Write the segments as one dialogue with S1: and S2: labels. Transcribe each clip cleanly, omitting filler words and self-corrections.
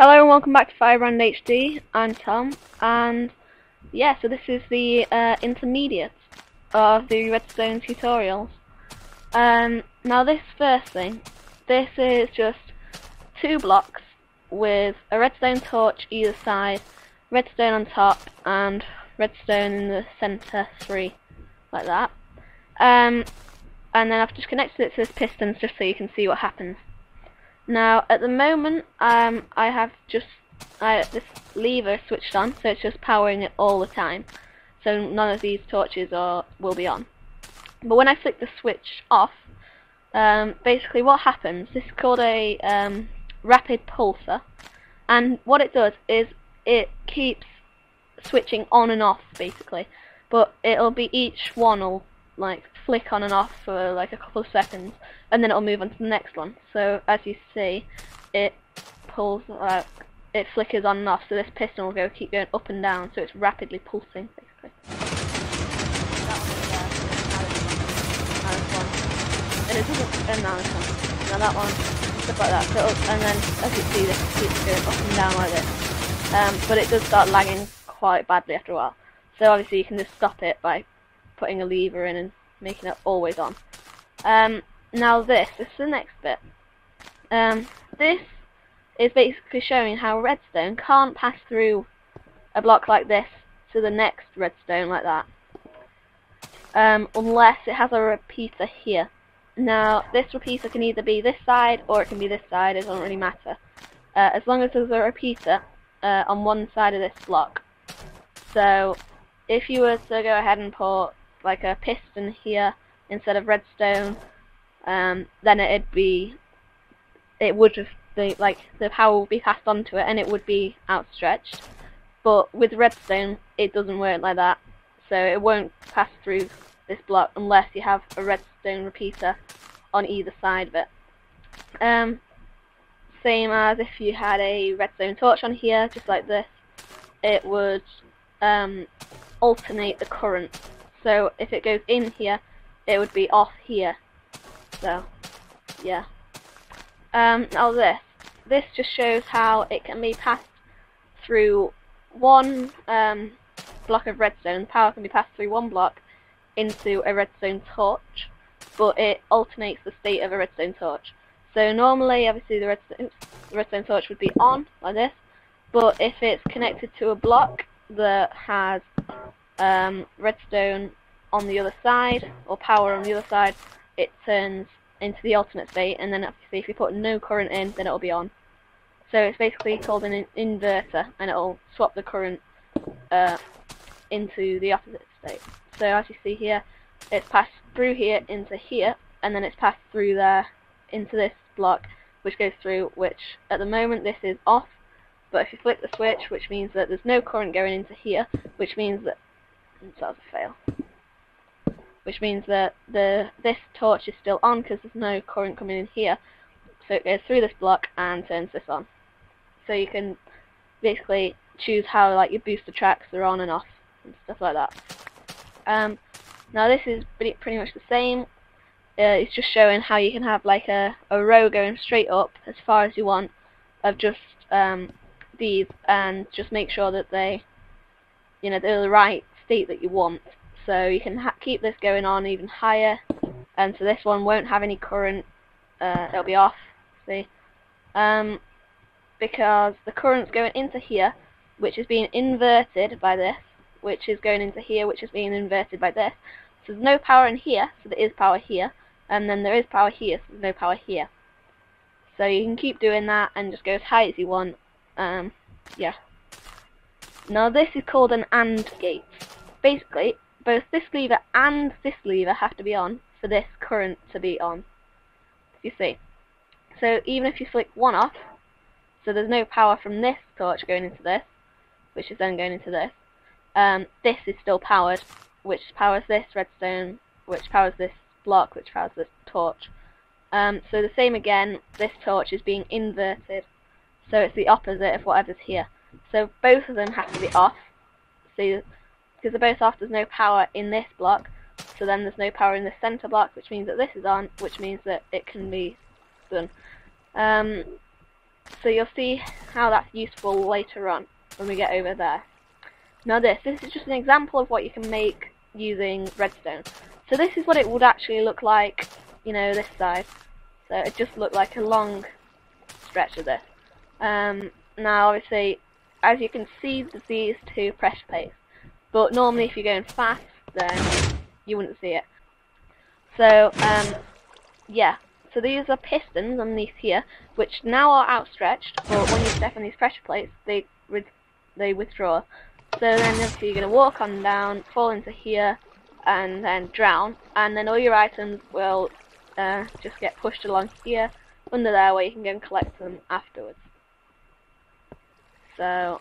S1: Hello and welcome back to FireBrandHD. I'm Tom, and yeah, so this is the intermediate of the Redstone tutorials. Now this first thing, this is just 2 blocks with a redstone torch either side, redstone on top, and redstone in the centre 3, like that. And then I've just connected it to this piston just so you can see what happens. Now, at the moment, I have just this lever switched on, so it's just powering it all the time. So none of these torches will be on. But when I flick the switch off, basically what happens, this is called a rapid pulsar, and what it does is it keeps switching on and off, basically. But it'll be each one will like flick on and off for like a couple of seconds, and then it'll move on to the next one. So as you see, it pulls, it flickers on and off. So this piston will keep going up and down. So it's rapidly pulsing, basically. That one, and it doesn't. And now this one, now that one, stuff like that. So and then as you see, this keeps going up and down like this. But it does start lagging quite badly after a while. So obviously you can just stop it by putting a lever in and making it always on. Now this is the next bit. This is basically showing how redstone can't pass through a block like this to the next redstone like that, unless it has a repeater here. Now this repeater can either be this side or it can be this side, it doesn't really matter. As long as there's a repeater on one side of this block. So if you were to go ahead and put like a piston here instead of redstone, then it would have the power would be passed on to it and it would be outstretched. But with redstone it doesn't work like that, so it won't pass through this block unless you have a redstone repeater on either side of it. Same as if you had a redstone torch on here, just like this, it would alternate the current. So if it goes in here, it would be off here. So yeah. Now this just shows how it can be passed through one block of redstone. Power can be passed through one block into a redstone torch, but it alternates the state of a redstone torch. So normally, obviously, the redstone torch would be on like this, but if it's connected to a block that has redstone on the other side or power on the other side, it turns into the alternate state, and then obviously if you put no current in, then it'll be on. So it's basically called an inverter, and it'll swap the current into the opposite state. So as you see here, it's passed through here into here, and then it's passed through there into this block, which goes through, which at the moment this is off. But if you flick the switch, which means that there's no current going into here, which means that that was a fail. Which means that this torch is still on because there's no current coming in here, so it goes through this block and turns this on. So you can basically choose how like your booster tracks are on and off and stuff like that. Now this is pretty much the same. It's just showing how you can have like a row going straight up as far as you want of just these, and just make sure that they're the right state that you want. So you can keep this going on even higher, and so this one won't have any current. It'll be off. See, because the current's going into here, which is being inverted by this, which is going into here, which is being inverted by this. So there's no power in here, so there is power here, and then there is power here, so there's no power here. So you can keep doing that and just go as high as you want. Yeah. Now this is called an AND gate. Basically, both this lever and this lever have to be on for this current to be on. You see. So even if you flick one off, so there's no power from this torch going into this, which is then going into this, this is still powered, which powers this redstone, which powers this block, which powers this torch. So the same again, this torch is being inverted, so it's the opposite of whatever's here. So both of them have to be off. See, because they're both off, there's no power in this block, so then there's no power in the center block, which means that this is on, which means that it can be done. So you'll see how that's useful later on when we get over there. Now this is just an example of what you can make using redstone. So this is what it would actually look like, you know, this side. So it just looked like a long stretch of this. Now obviously, as you can see, there's these two pressure plates. But normally if you're going fast, then you wouldn't see it. So, yeah. So these are pistons underneath here, which now are outstretched, but when you step on these pressure plates, they withdraw. So then obviously you're going to walk on down, fall into here, and then drown, and then all your items will just get pushed along here, under there, where you can go and collect them afterwards. So,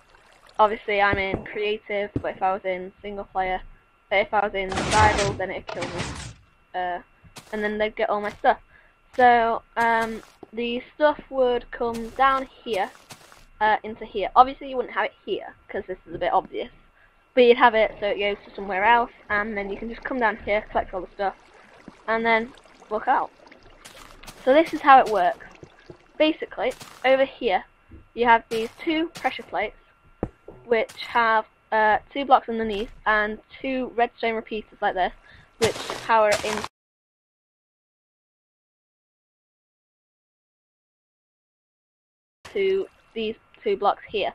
S1: obviously I'm in creative, but if I was in single player, if I was in survival, then it'd kill me. And then they'd get all my stuff. So, the stuff would come down here, into here. Obviously you wouldn't have it here, because this is a bit obvious. But you'd have it so it goes to somewhere else, and then you can just come down here, collect all the stuff, and then walk out. So this is how it works. Basically, over here, you have these two pressure plates, which have 2 blocks underneath, and 2 redstone repeaters like this, which power into these 2 blocks here.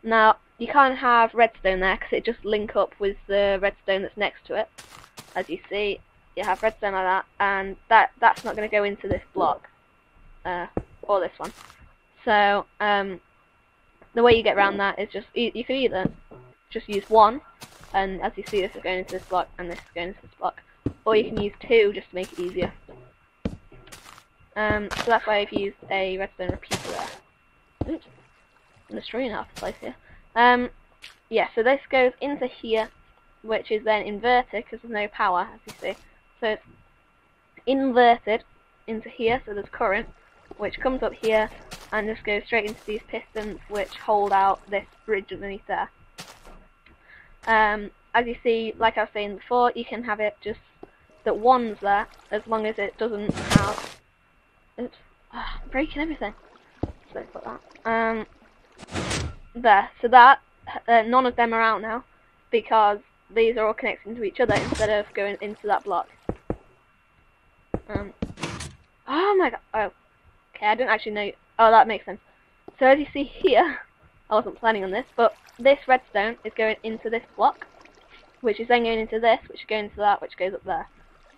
S1: Now, you can't have redstone there because it just link up with the redstone that's next to it. As you see, you have redstone like that, and that's not going to go into this block, or this one. So, the way you get around that is just, you can either just use one, and as you see this is going into this block, and this is going into this block, or you can use 2 just to make it easier. So that's why I've used a redstone repeater there. Oops. I'm destroying half the place here. Yeah, so this goes into here, which is then inverted because there's no power, as you see. So it's inverted into here, so there's current, which comes up here and just goes straight into these pistons, which hold out this bridge underneath there. As you see, like I was saying before, you can have it just that one's there, as long as it doesn't have... Oops, I'm breaking everything. So put that. There, so that, none of them are out now, because these are all connecting to each other instead of going into that block. Oh my god, oh, okay, I didn't actually know, oh that makes sense. So as you see here, I wasn't planning on this, but this redstone is going into this block, which is then going into this, which is going into that, which goes up there.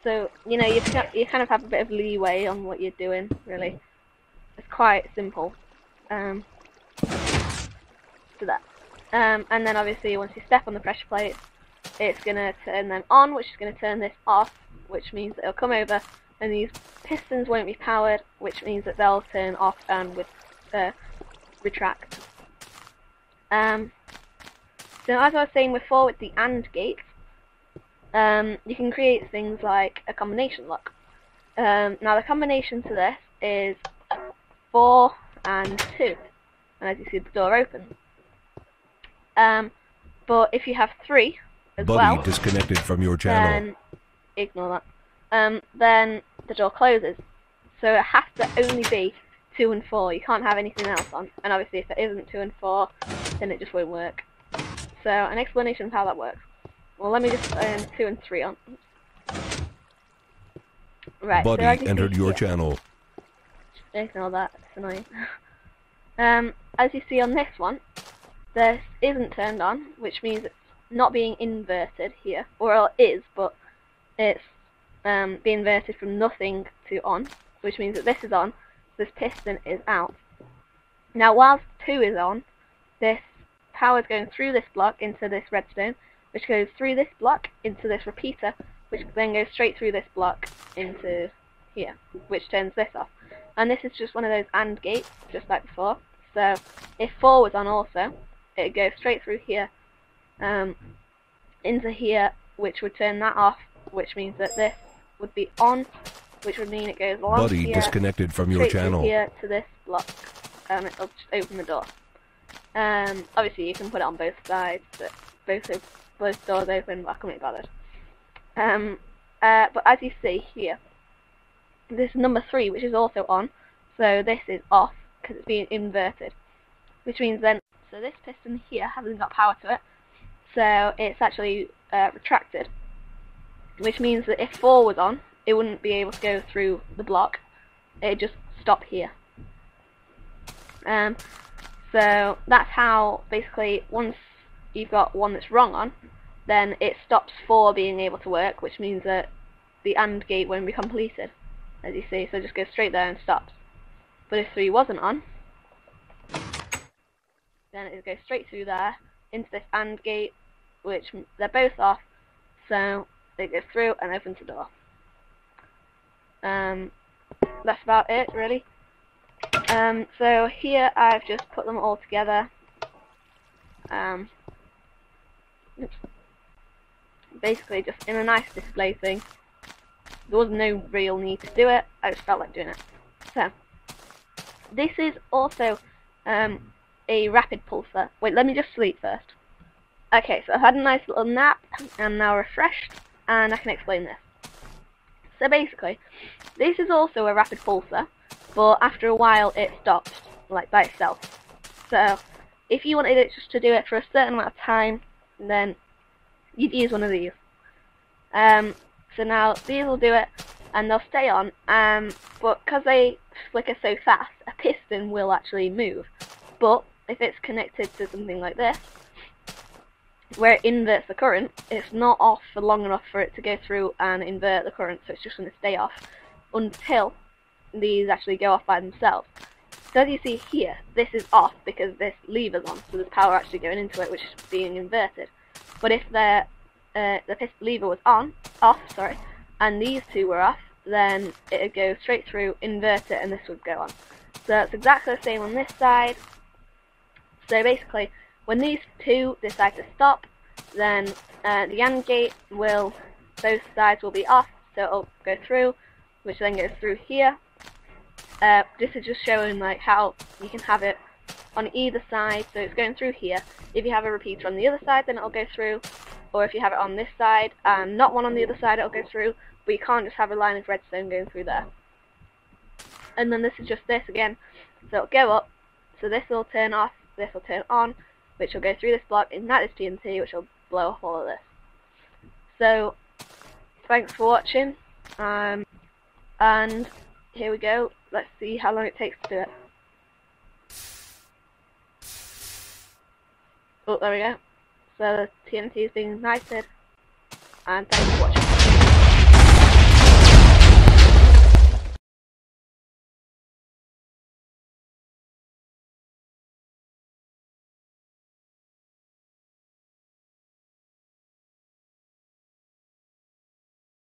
S1: So, you know, you kind of have a bit of leeway on what you're doing, really. It's quite simple. To that. And then obviously once you step on the pressure plates, it's going to turn them on, which is going to turn this off, which means that it'll come over and these pistons won't be powered, which means that they'll turn off and retract. So as I was saying before with the AND gates, you can create things like a combination lock. Now the combination to this is 4 and 2, and as you see the door opens. But if you have 3 as
S2: Buddy disconnected from your channel.
S1: then ignore that. Then the door closes. So it has to only be 2 and 4. You can't have anything else on. And obviously if it isn't 2 and 4, then it just won't work. So an explanation of how that works. Well, let me just put 2 and 3 on. Right.
S2: Buddy
S1: so
S2: entered your channel.
S1: Ignore that. It's annoying. As you see on this one, this isn't turned on, which means it's not being inverted here, or it is, but it's being inverted from nothing to on, which means that this is on, this piston is out. Now whilst 2 is on, this power is going through this block into this redstone, which goes through this block into this repeater, which then goes straight through this block into here, which turns this off. And this is just one of those AND gates, just like before. So if 4 was on also, it goes straight through here into here, which would turn that off, which means that this would be on, which would mean it goes along
S2: Buddy
S1: here,
S2: disconnected from your channel.
S1: Here to this block, it'll just open the door. Obviously you can put it on both sides, but both doors open, but I couldn't be bothered. But as you see here, this is number 3, which is also on, so this is off because it's being inverted. Which means then, so this piston here hasn't got power to it, so it's actually retracted. Which means that if 4 was on, it wouldn't be able to go through the block. It'd just stop here. So that's how, basically, once you've got one that's wrong on, then it stops 4 being able to work, which means that the AND gate won't be completed, as you see, so it just goes straight there and stops. But if 3 wasn't on, then it goes straight through there, into this AND gate, which they're both off, so it goes through and opens the door. That's about it, really. So here I've just put them all together. Basically just in a nice display thing. There was no real need to do it, I just felt like doing it. So, this is also a rapid pulsar. Wait, let me just sleep first. Okay, so I've had a nice little nap, I'm now refreshed, and I can explain this. So basically, this is also a rapid pulsar, but after a while it stops, like by itself. So, if you wanted it just to do it for a certain amount of time, then you'd use one of these. So now these will do it, and they'll stay on, but because they flicker so fast, a piston will actually move. But if it's connected to something like this, where it inverts the current, it's not off for long enough for it to go through and invert the current, so it's just going to stay off until these actually go off by themselves. So as you see here, this is off because this lever's on, so there's power actually going into it, which is being inverted. But if the piston lever was off, and these two were off, then it would go straight through, invert it, and this would go on. So it's exactly the same on this side. So basically, when these two decide to stop, then the AND gate will, both sides will be off, so it'll go through, which then goes through here. This is just showing like how you can have it on either side, so it's going through here. If you have a repeater on the other side, then it'll go through, or if you have it on this side and not one on the other side, it'll go through, but you can't just have a line of redstone going through there. And then this is just this again, so it'll go up, so this will turn off, this will turn on, which will go through this block, ignite this TNT, which will blow off all of this. So, thanks for watching, and here we go, let's see how long it takes to do it. Oh, there we go. So the TNT is being ignited, and thanks for watching.